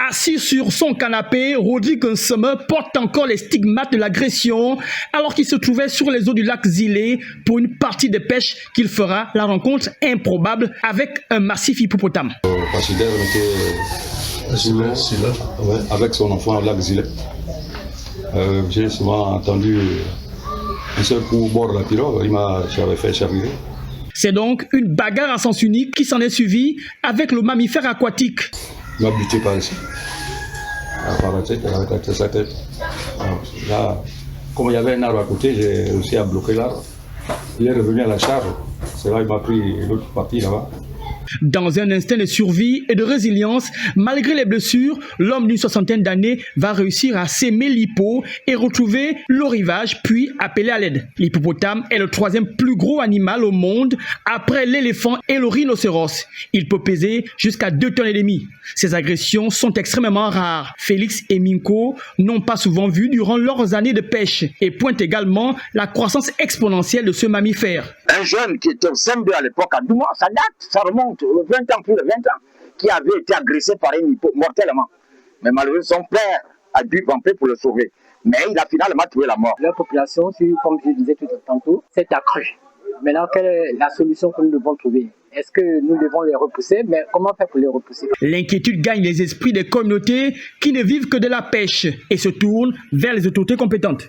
Assis sur son canapé, Rodrigue Nseme porte encore les stigmates de l'agression alors qu'il se trouvait sur les eaux du lac Zilé pour une partie de pêche qu'il fera la rencontre improbable avec un massif hippopotame. Pachider était avec son enfant au lac Zilé. J'ai souvent entendu un seul coup au bord de la pirogue, j'avais fait charrier. C'est donc une bagarre à sens unique qui s'en est suivie avec le mammifère aquatique. Il m'a buté par ici. Par la tête, il avait attaqué sa tête. Alors, là, comme il y avait un arbre à côté, j'ai réussi à bloquer l'arbre. Il est revenu à la charge. C'est là qu'il m'a pris l'autre partie là-bas. Dans un instinct de survie et de résilience, malgré les blessures, l'homme d'une soixantaine d'années va réussir à s'aimer l'hippo et retrouver le rivage, puis appeler à l'aide. L'hippopotame est le troisième plus gros animal au monde après l'éléphant et le rhinocéros. Il peut peser jusqu'à 2,5 tonnes. Ces agressions sont extrêmement rares. Félix et Minko n'ont pas souvent vu durant leurs années de pêche et pointent également la croissance exponentielle de ce mammifère. Un jeune qui était au CM2 à l'époque, à Douma, ça date, ça remonte 20 ans, plus de 20 ans, qui avait été agressé par un hippo mortellement. Mais malheureusement, son père a dû camper pour le sauver. Mais il a finalement trouvé la mort. La population, comme je disais tout tantôt, s'est accrue. Maintenant, quelle est la solution que nous devons trouver? Est-ce que nous devons les repousser? Mais comment faire pour les repousser? L'inquiétude gagne les esprits des communautés qui ne vivent que de la pêche et se tournent vers les autorités compétentes.